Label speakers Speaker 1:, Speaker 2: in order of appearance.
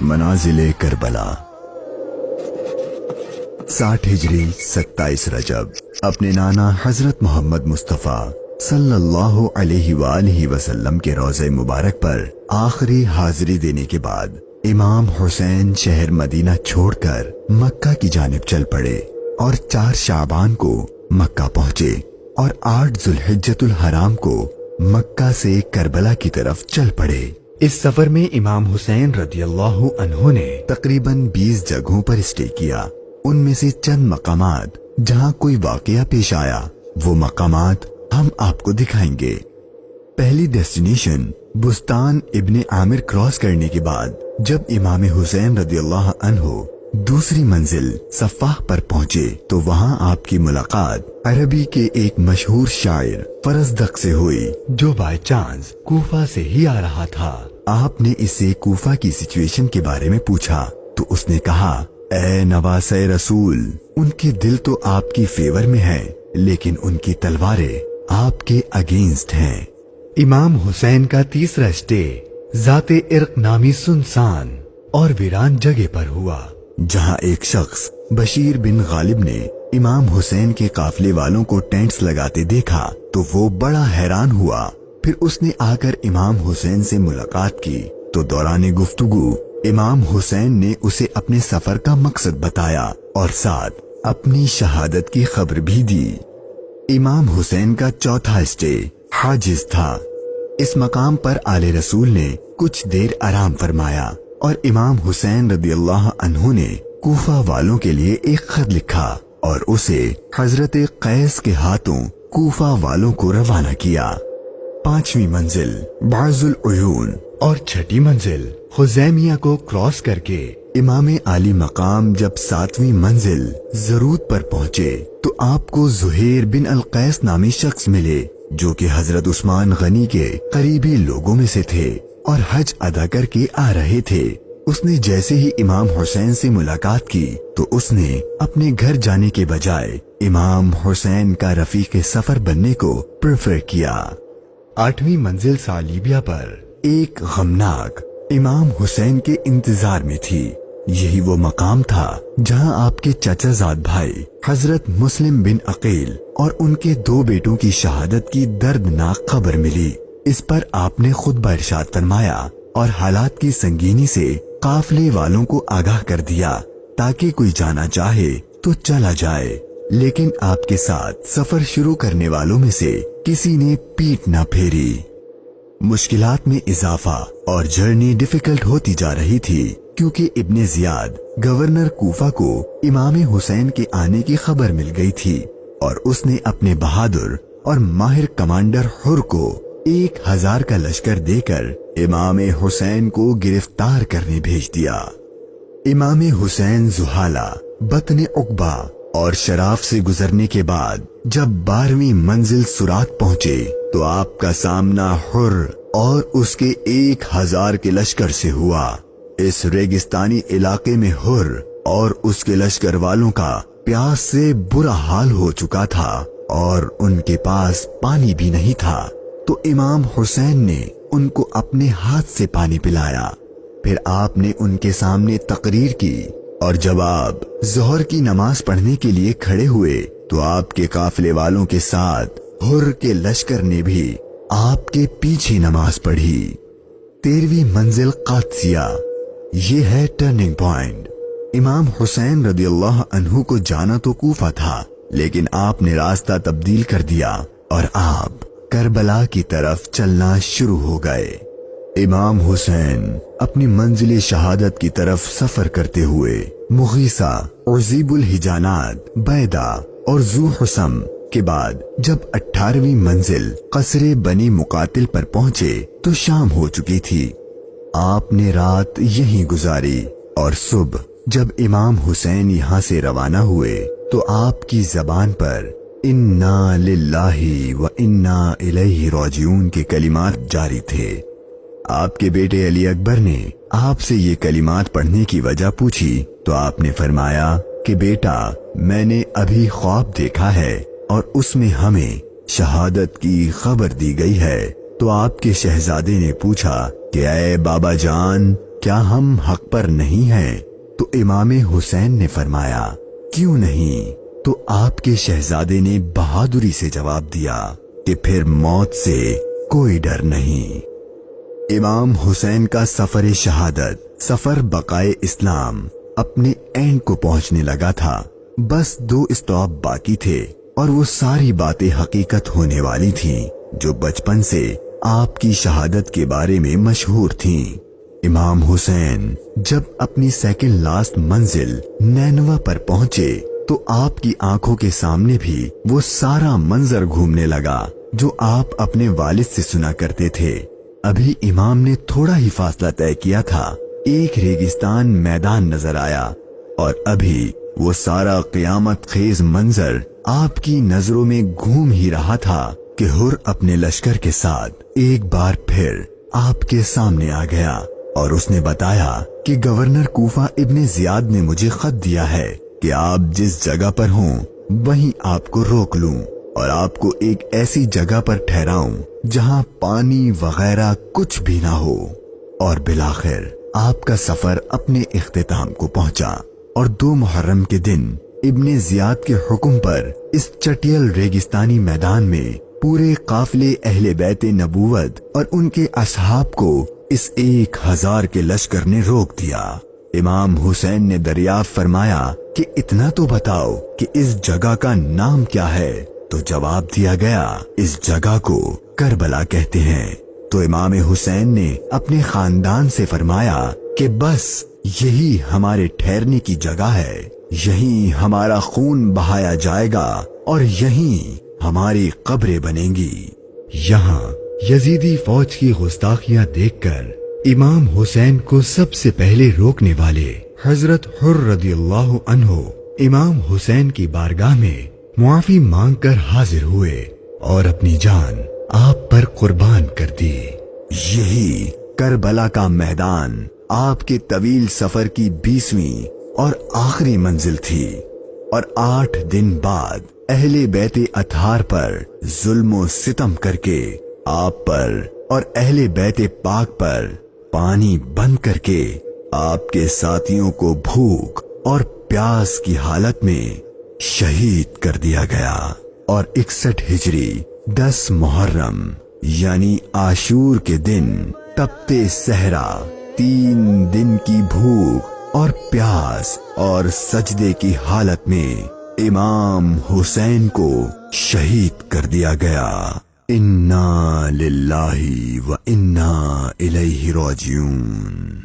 Speaker 1: मनाजिले Karbala 60 हिजरी 27 रजब अपने नाना हजरत मोहम्मद मुस्तफ़ा सल्लल्लाहु अलैहि वालिहि वसल्लम के रोज़े मुबारक पर आखिरी हाजिरी देने के बाद इमाम हुसैन शहर मदीना छोड़कर मक्का की जानिब चल पड़े और 4 शाबान को मक्का पहुंचे और 8 जुल्हिज्जतुल हराम को मक्का से करबला की तरफ चल पड़े। इस सफर में इमाम हुसैन रदियल्लाहु अन्हु ने तकरीबन 20 जगहों पर स्टे किया। उनमें से चंद मकामात जहां कोई वाकया पेश आया वो मकामात हम आपको दिखाएंगे। पहली डेस्टिनेशन बुस्तान इब्ने आमिर क्रॉस करने के बाद जब इमाम हुसैन रदियल्लाहु अन्हु दूसरी मंजिल सफ़ाह पर पहुंचे तो वहां आपकी मुलाकात अरबी के एक मशहूर शायर फरजदक से हुई जो बाय चांस कूफा से ही आ रहा था। आपने इससे कूफा की सिचुएशन के बारे में पूछा तो उसने कहा, ए नवासे रसूल, उनके दिल तो आपकी फेवर में है लेकिन उनकी तलवारें आपके अगेंस्ट हैं। इमाम हुसैन का तीसरा स्टे जाते इर्क नामी सुनसान और वीरान जगह पर हुआ जहां एक शख्स बशीर बिन गालिब ने इमाम हुसैन के काफले वालों को टेंट्स लगाते देखा तो वो बड़ा हैरान हुआ। फिर उसने आकर इमाम हुसैन से मुलाकात की तो दौरान गुफ्तगू इमाम हुसैन ने उसे अपने सफर का मकसद बताया और साथ अपनी शहादत की खबर भी दी। इमाम हुसैन का चौथा स्टे हाजिज था। इस मकाम पर आले रसूल ने कुछ देर आराम फरमाया और इमाम हुसैन रदियल्लाहु अन्हु ने कूफा वालों के लिए एक खत लिखा और उसे हजरत कैस के हाथों कूफा वालों को रवाना किया। 5वीं मंजिल बाजुल उयून और 6ठी मंजिल खुजैमिया को क्रॉस करके इमाम आली मकाम जब 7वीं मंजिल जरूद पर पहुंचे तो आपको जुहैर बिन अल कैस नामी शख्स मिले जो कि हजरत उस्मान गनी के करीबी लोगों में से थे और हज अदा करके आ रहे थे। उसने जैसे ही इमाम हुसैन से मुलाकात की तो उसने अपने घर जाने के बजाय इमाम हुसैन का रफीक सफर बनने को प्रेफर किया। 8वीं मंजिल सालिबिया पर एक गमनाक इमाम हुसैन के इंतजार में थी। यही वो मकाम था जहां आपके चचाजाद भाई हजरत मुस्लिम बिन अकील और उनके 2 बेटों की शहादत की दर्दनाक खबर मिली। इस पर आपने खुतबा इरशाद फरमाया और हालात की संगीनी से काफले वालों को आगाह कर दिया ताकि कोई जाना चाहे तो चला जाए, लेकिन आपके साथ सफर शुरू करने वालों में से किसी ने पीठ न फेरी। मुश्किलात में इजाफा और जर्नी डिफिकल्ट होती जा रही थी क्योंकि इब्ने जियाद गवर्नर कूफा को इमाम हुसैन के आने की खबर मिल गई थी और उसने अपने बहादुर और माहिर कमांडर हुर को 1000 का लश्कर देकर इमाम हुसैन को गिरफ्तार करने भेज दिया। इमाम हुसैन जुहाला, बतने उकबा और शराफ से गुजरने के बाद जब 12वीं मंजिल सुरात पहुंचे तो आपका सामना हुर और उसके 1000 के लश्कर से हुआ। इस रेगिस्तानी इलाके में हुर और उसके लश्कर वालों का प्यास से बुरा हाल हो चुका था और उनके पास पानी भी नहीं था तो इमाम हुसैन ने उनको अपने हाथ से पानी पिलाया। फिर आपने उनके सामने तकरीर की और जब आप जोहर की नमाज पढ़ने के लिए खड़े हुए तो आपके काफले वालों के साथ हुर के लश्कर ने भी आपके पीछे नमाज पढ़ी। 13वीं मंजिल कादसिया, ये है टर्निंग पॉइंट। इमाम हुसैन रदियल्लाहु अन्हु को जाना तो कूफा था लेकिन आपने रास्ता तब्दील कर दिया और आप करबला की तरफ चलना शुरू हो गए। इमाम हुसैन अपनी मंजिल शहादत की तरफ सफर करते हुए मुगीसा, उज़ीबुल हिजानात, बैदा और जू हुसम के बाद जब 18वीं मंजिल कसरे बनी मुकातिल पर पहुंचे तो शाम हो चुकी थी। आपने रात यहीं गुजारी और सुबह जब इमाम हुसैन यहाँ से रवाना हुए तो आपकी जबान पर इन्ना लिल्लाही व इन्ना इलैहि राजिऊन के कलिमात जारी थे। आपके बेटे अली अकबर ने आपसे ये कलिमात पढ़ने की वजह पूछी तो आपने फरमाया कि बेटा, मैंने अभी ख्वाब देखा है और उसमें हमें शहादत की खबर दी गई है। तो आपके शहजादे ने पूछा कि ऐ बाबा जान, کیا ہم حق پر نہیں ہیں؟ تو امام حسین نے فرمایا کیوں نہیں؟ تو آپ کے شہزادے نے بہادری سے جواب دیا کہ پھر موت سے کوئی ڈر نہیں۔ امام حسین کا سفر شہادت، سفر بقائے اسلام اپنے اینڈ کو پہنچنے لگا تھا۔ بس 2 اسٹاپ باقی تھے اور وہ ساری باتیں حقیقت ہونے والی تھیں جو بچپن سے آپ کی شہادت کے بارے میں مشہور تھیں۔ امام حسین جب اپنی سیکنڈ لاسٹ منزل نینوا پر پہنچے تو آپ کی آنکھوں کے سامنے بھی وہ سارا منظر گھومنے لگا جو آپ اپنے والد سے سنا کرتے تھے۔ ابھی امام نے تھوڑا ہی فاصلہ طے کیا تھا، ایک ریگستان میدان نظر آیا اور ابھی وہ سارا قیامت خیز منظر آپ کی نظروں میں گھوم ہی رہا تھا کہ ہر اپنے لشکر کے ساتھ ایک بار پھر آپ کے سامنے آ گیا اور اس نے بتایا کہ گورنر کوفہ ابن زیاد نے مجھے خط دیا ہے کہ آپ جس جگہ پر ہوں وہیں آپ کو روک لوں اور آپ کو ایک ایسی جگہ پر ٹھہراؤں جہاں پانی وغیرہ کچھ بھی نہ ہو۔ اور بالآخر آپ کا سفر اپنے اختتام کو پہنچا اور 2 محرم کے دن ابن زیاد کے حکم پر اس چٹیل ریگستانی میدان میں پورے قافلے اہل بیت نبوت اور ان کے اصحاب کو اس 1000 کے لشکر نے روک دیا۔ امام حسین نے دریافت فرمایا کہ اتنا تو بتاؤ کہ اس جگہ کا نام کیا ہے؟ تو جواب دیا گیا اس جگہ کو کربلا کہتے ہیں۔ تو امام حسین نے اپنے خاندان سے فرمایا کہ بس یہی ہمارے ٹھہرنے کی جگہ ہے، یہیں ہمارا خون بہایا جائے گا اور یہیں ہماری قبریں بنیں گی۔ یہاں یزیدی فوج کی گستاخیاں دیکھ کر امام حسین کو سب سے پہلے روکنے والے حضرت حر رضی اللہ عنہ امام حسین کی بارگاہ میں معافی مانگ کر حاضر ہوئے اور اپنی جان آپ پر قربان کر دی۔ یہی کربلا کا میدان آپ کے طویل سفر کی 20ویں اور آخری منزل تھی، اور 8 دن بعد اہل بیت اطہار پر ظلم و ستم کر کے آپ پر اور اہل بیت پاک پر پانی بند کر کے آپ کے ساتھیوں کو بھوک اور پیاس کی حالت میں شہید کر دیا گیا، اور 61 ہجری 10 محرم یعنی عاشور کے دن تپتے صحرا 3 دن کی بھوک اور پیاس اور سجدے کی حالت میں امام حسین کو شہید کر دیا گیا۔ انا للہ و انا الیہ راجعون۔